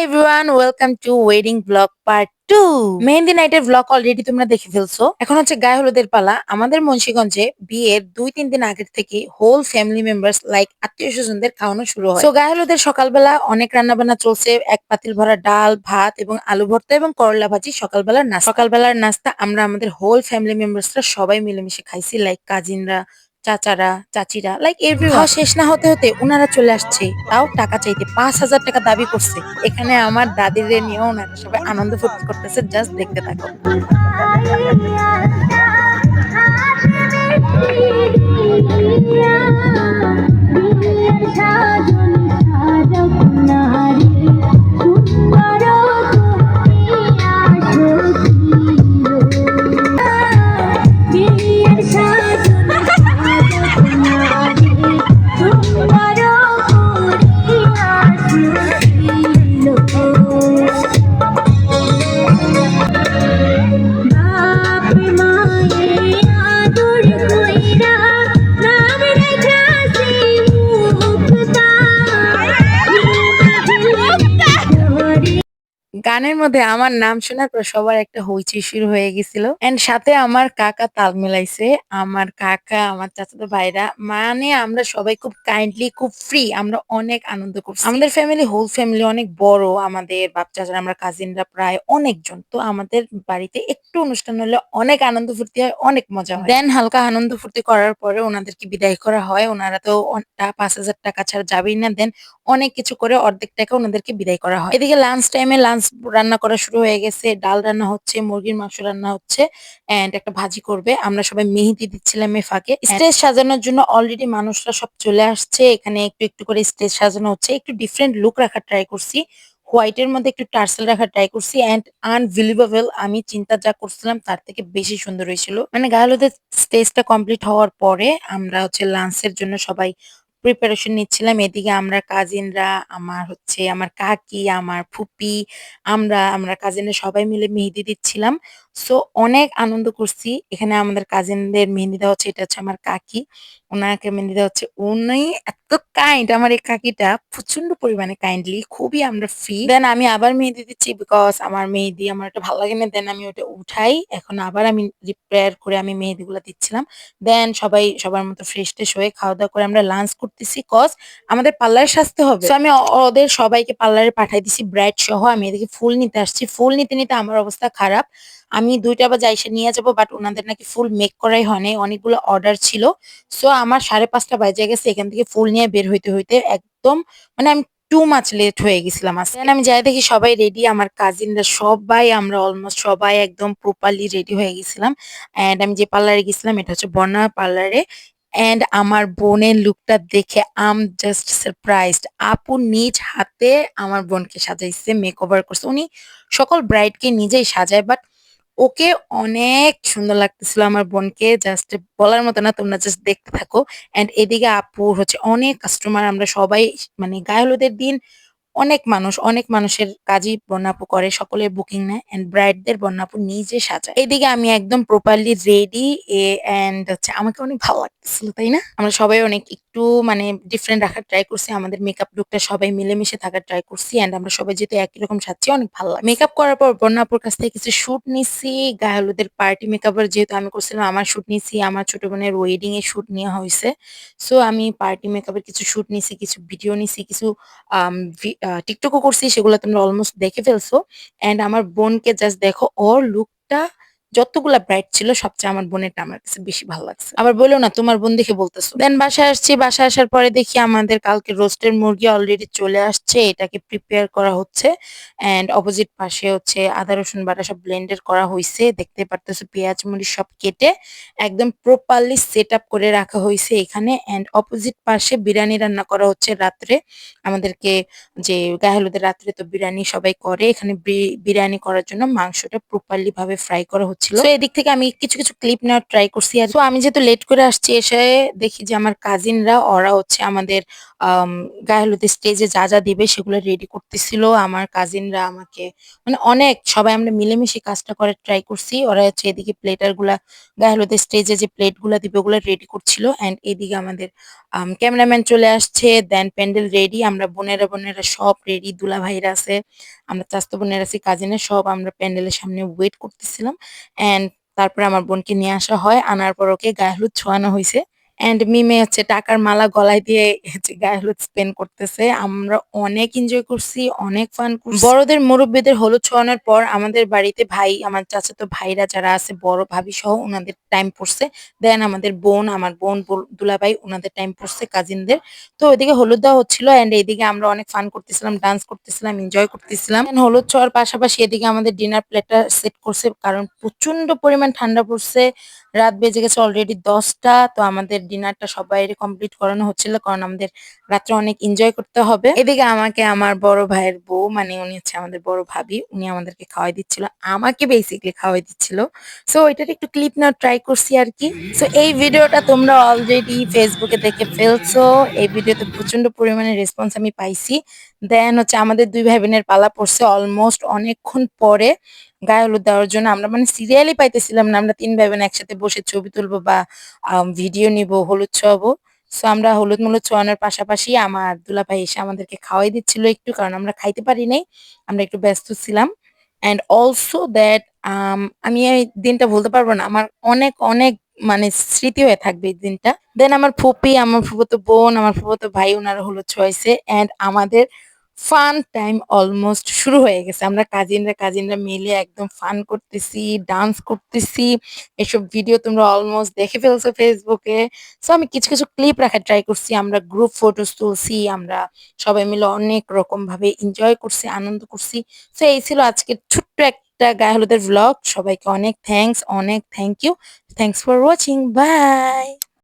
Everyone, welcome to wedding blog part 2। Mehndi নাইটের blog already তোমরা দেখে ফেলছো। এখন হচ্ছে গায়ে হলুদের পালা। আমাদের মুন্সিগঞ্জে বিয়ের 2-3 দিন আগের থেকে হোল ফ্যামিলি মেম্বার্স লাইক আত্মীয় স্বজনদের খাওয়ানো শুরু হয়। তো গায়ে হলুদের সকালবেলা অনেক রান্না বান্না চলছে। এক পাতিল ভরা ডাল, ভাত এবং আলু ভর্তা এবং করলা ভাজি সকালবেলার নাস্তা আমরা আমাদের হোল ফ্যামিলি মেম্বার্সরা সবাই মিলেমিশে খাইছি, লাইক কাজিনরা, চাচারা, চাচিরা, লাইক এভরিওয়ান। খাওয়া শেষ না হতে হতে উনারা চলে আসছে, তাও টাকা চাইতে। 5,000 টাকা দাবি করছে। এখানে আমার দাদিরে নিয়েও ওনারা সবাই আনন্দ ফুর্তি করতেছে, জাস্ট দেখতে থাকো। গানের মধ্যে আমার নাম শোনার পর সবার একটা হইচই শুরু হয়ে গেছিল। এন্ড সাথে আমার কাকা তাল মিলাইছে। আমার কাকা, আমার চাচাতো ভাইরা, মানে আমরা সবাই খুব কাইন্ডলি, খুব ফ্রি, আমরা অনেক আনন্দ করছি। আমাদের ফ্যামিলি, হোল ফ্যামিলি অনেক বড়। আমাদের বাপ চাচারা, আমরা কাজিনরা প্রায় অনেকজন। তো আমাদের বাড়িতে একটু অনুষ্ঠান হলে অনেক আনন্দ ফুর্তি হয়, অনেক মজা হয়। দেন হালকা আনন্দ ফুর্তি করার পরে ওনাদেরকে বিদায় করা হয়। ওনারা তো 5,000 টাকা ছাড়া যাবেই না। দেন অনেক কিছু করে অর্ধেক টাকা ওনাদেরকে বিদায় করা হয়। এদিকে লাঞ্চ টাইমে লাঞ্চ রান্না করা শুরু হয়ে গেছে। ডাল রান্না হচ্ছে, মুরগির মাংস রান্না হচ্ছে, এন্ড একটা ভাজি করবে। আমরা সবাই মেহেদি দিচ্ছিলাম এই ফাঁকে। স্টেজ সাজানোর জন্য অলরেডি মানুষরা সব চলে আসছে। এখানে একটু একটু করে স্টেজ সাজানো হচ্ছে। একটু ডিফারেন্ট লুক রাখার ট্রাই করছি। হোয়াইটের মধ্যে একটু টার্সেল রাখার ট্রাই করছি, এন্ড আনবিলিভেবল, আমি চিন্তা যা করছিলাম তার থেকে বেশি সুন্দর হয়েছিল। মানে গায়ে হলুদের স্টেজটা কমপ্লিট হওয়ার পরে আমরা হচ্ছে লাঞ্চের জন্য সবাই প্রিপারেশন নিচ্ছিলাম। এদিকে আমরা কাজিনরা, আমার কাকি, আমার ফুপি, আমরা কাজিনরা সবাই মিলে মেহেদি দিচ্ছিলাম। সো অনেক আনন্দ করছি। এখানে আমাদের কাজিনদের মেহেদি দেওয়া হচ্ছে, এটা হচ্ছে আমার কাকি। ওনাকে মেহেদি দেওয়া হচ্ছে। উনি এত কাইন্ড, আমার এই কাকিটা প্রচন্ড পরিমাণে কাইন্ডলি, খুবই আমরা ফ্রি। দেন আমি আবার মেহেদি দিচ্ছি, বিকজ আমার মেহেদি আমার একটা ভালো লাগে না। দেন আমি ওটা উঠাই, এখন আবার আমি রিপেয়ার করে আমি মেহেদি গুলা দিচ্ছিলাম। দেন সবাই সবার মতো ফ্রেশ ট্রেশ হয়ে খাওয়া দাওয়া করে আমরা লাঞ্চ করতেছি, কজ আমাদের পার্লারে সাজতে হবে। তো আমি ওদের সবাইকে পার্লারে পাঠাই দিছি, ব্রাইড সহ। আমি এদিকে ফুল নিতে আসছি। ফুল নিতে নিতে আমার অবস্থা খারাপ। আমি 2টা বাজে এসে নিয়ে যাব, বাট ওনাদের নাকি ফুল মেক করাই হয় নাই, অনেকগুলো অর্ডার ছিল। সো আমার 5:30 বাজে গেছে এখান থেকে ফুল নিয়ে বের হইতে হইতে। একদম মানে আমি টু মাচ লেট হয়ে গেছিলাম আজকে। Then আমি যাই দেখি সবাই রেডি, আমার কাজিনরা সবাই, আমরা অলমোস্ট সবাই একদম প্রপারলি রেডি হয়ে গেছিলাম। এন্ড আমি যে পার্লারে গেছিলাম এটা হচ্ছে বর্ণা পার্লারে। এন্ড আমার বোনের লুকটা দেখে আম জাস্ট সারপ্রাইজড। আপু নিজ হাতে আমার বোনকে সাজাইছে, মেকওভার করছে। উনি সকল ব্রাইডকে নিজেই সাজায়, বাট ওকে অনেক সুন্দর লাগতেছিল আমার বোনকে, জাস্ট বলার মতো না, তোমরা জাস্ট দেখতে থাকো। এন্ড এদিকে আপুর হচ্ছে অনেক কাস্টমার, আমরা সবাই মানে গায়ে হলুদের দিন অনেক মানুষের কাজই বন্যাপু করে, সকলের বুকিং নেয়, এন্ড ব্রাইডদের বন্যাপু নিজে সাজায়। এদিকে আমি একদম প্রপারলি রেডি, এন্ড হচ্ছে আমাকে অনেক ভালো লাগতেছিল, তাই না? আমরা সবাই অনেক একটু মানে ডিফারেন্ট রাখার ট্রাই করছি, আমাদের মেকআপ লুকটা সবাই মিলেমিশে থাকার ট্রাই করছি, এন্ড আমরা সবাই যেহেতু একই রকম সাজছি, অনেক ভালো লাগে। মেকআপ করার পর বন্যাপুর কাছ থেকে কিছু শুট নিছি। গায়ে হলুদের পার্টি মেকআপের যেহেতু আমি করছিলাম, আমার শুট নিছি, আমার ছোট বোনের ওয়েডিং এর শুট নেওয়া হয়েছে। সো আমি পার্টি মেকআপের কিছু শুট নিছি, কিছু ভিডিও নিছি, কিছু টিকটকও করছি, সেগুলো তোমরা অলমোস্ট দেখে ফেলছো। এন্ড আমার বোনকে জাস্ট দেখো, ওর লুকটা যতগুলা ব্রাইট ছিল সবচেয়ে আমার বোনেরটা আমার কাছে বেশি ভালো লাগছে। আবার বললো না তোমার বোন দেখে বলতেছো। দেন বাসায় আসছি, বাসায় আসার পরে দেখি আমাদের কালকে রোস্টের মুরগি অলরেডি চলে আসছে, এটাকে প্রিপেয়ার করা হচ্ছে। এন্ড অপোজিট পাশে হচ্ছে আদা রসুন বাটা সব ব্লেন্ডেড করা হয়েছে, দেখতে পারতেছো পেঁয়াজ মরিচ সব কেটে একদম প্রপারলি সেট আপ করে রাখা হয়েছে এখানে। এন্ড অপোজিট পাশে বিরিয়ানি রান্না করা হচ্ছে রাত্রে। আমাদেরকে যে গায়ে হলুদের রাত্রে তো বিরিয়ানি সবাই করে, এখানে বিরিয়ানি করার জন্য মাংসটা প্রপারলি ভাবে ফ্রাই করা হচ্ছে। হচ্ছিল। তো এদিক থেকে আমি কিছু কিছু ক্লিপ নেওয়ার ট্রাই করছি। আর তো আমি যেহেতু লেট করে আসছি, এসে দেখি যে আমার কাজিনরা ওরা হচ্ছে আমাদের আম গায়ে হলুদের স্টেজে যা যা দিবে সেগুলো রেডি করতেছিল। আমার কাজিনরা আমাকে মানে অনেক সবাই আমরা মিলেমিশে কাজটা করার ট্রাই করছি। ওরা হচ্ছে এদিকে প্লেটার গুলা গায়ে হলুদের স্টেজে যে প্লেট গুলা দিবে ওগুলা রেডি করছিল। অ্যান্ড এদিকে আমাদের ক্যামেরাম্যান চলে আসছে। দেন প্যান্ডেল রেডি। আমরা বোনেরা সব রেডি। দুলাভাইরা আছে, আমরা চাচাতো বোনেরা আছি, কাজিনের সব আমরা প্যান্ডেলের সামনে ওয়েট করতেছিলাম। অ্যান্ড তারপরে আমার বোনকে নিয়ে আসা হয়। আনার পর ওকে গায়ে হলুদ ছোঁয়ানো হইছে। অ্যান্ড মিমে হচ্ছে টাকার মালা গলায় দিয়ে হচ্ছে গায়ে হলুদ স্পেন্ড করতেছে। আমরা অনেক এনজয় করছি, অনেক ফান করছি। বড়দের মুরব্বিদের হলুদ ছোঁয়ানোর পর আমাদের বাড়িতে ভাই, আমার চাচাতো ভাইরা যারা আছে বড় ভাবি সহ উনাদের টাইম পড়ছে। দেন আমাদের বোন, আমার বোন দুলাভাই উনাদের টাইম পড়ছে কাজিনদের। তো ওইদিকে হলুদ দেওয়া হচ্ছিল অ্যান্ড এইদিকে আমরা অনেক ফান করতেছিলাম, ডান্স করতেছিলাম, এনজয় করতেছিলাম। And হলুদ ছোঁয়ার পাশাপাশি এদিকে আমাদের ডিনার প্লেটটা সেট করছে, কারণ প্রচন্ড পরিমাণ ঠান্ডা পড়ছে। রাত বেজে গেছে অলরেডি 10টা। তো আমাদের ডিনারটা সবাই কমপ্লিট করানো হচ্ছিল, কারণ আমাদের রাত্রে অনেক এনজয় করতে হবে। এদিকে আমাকে আমার বড় ভাইয়ের বউ, মানে উনি হচ্ছে আমাদের বড় ভাবি, উনি আমাদেরকে খাওয়াই দিচ্ছিল, আমাকে বেসিক্যালি খাওয়াই দিচ্ছিল। সো এটার একটু ক্লিপ নেওয়ার ট্রাই করছি আর কি। সো এই ভিডিওটা তোমরা অলরেডি ফেসবুকে দেখে ফেলছো। এই ভিডিওতে প্রচন্ড পরিমাণে রেসপন্স আমি পাইছি। দেন হচ্ছে আমাদের দুই ভাই বোনের পালা পড়ছে অলমোস্ট অনেকক্ষণ পরে গায়ে হলুদ দেওয়ার জন্য। আমরা মানে সিরিয়ালই পাইতেছিলাম না, আমরা তিন ভাই বোন একসাথে বসে ছবি তুলবো বা ভিডিও নিব, হলুদ ছোঁয়াবো। সো আমরা হলুদ মলুদ ছোঁয়ানোর পাশাপাশি আমার দুলাভাই এসে আমাদেরকে খাওয়াই দিচ্ছিল একটু, কারণ আমরা খাইতে পারি নাই, আমরা একটু ব্যস্ত ছিলাম। অ্যান্ড অলসো দ্যাট আমি এই দিনটা ভুলতে পারবো না, আমার অনেক অনেক মানে স্মৃতি হয়ে থাকবে এই দিনটা। দেন আমার ফুপি, আমার ফুফাতো বোন, আমার ফুফাতো ভাই ওনারা হলুদ ছোঁয়াইছে। অ্যান্ড আমাদের ফান টাইম অলমোস্ট শুরু হয়ে গেছে। আমরা কাজিনরা মিলে একদম ফান করতেছি, ডান্স করতেছি। এসব ভিডিও তোমরা অলমোস্ট দেখে ফেলছো ফেসবুকে। সো আমি কিছু কিছু ক্লিপ রাখার ট্রাই করছি। আমরা গ্রুপ ফটোস তুলছি, আমরা সবাই মিলে অনেক রকম ভাবে এনজয় করছি, আনন্দ করছি। সো এই ছিল আজকের ছোট্ট একটা গায়ে হলুদের ভ্লগ। সবাইকে অনেক থ্যাঙ্কস, অনেক thank you. Thanks for watching, by.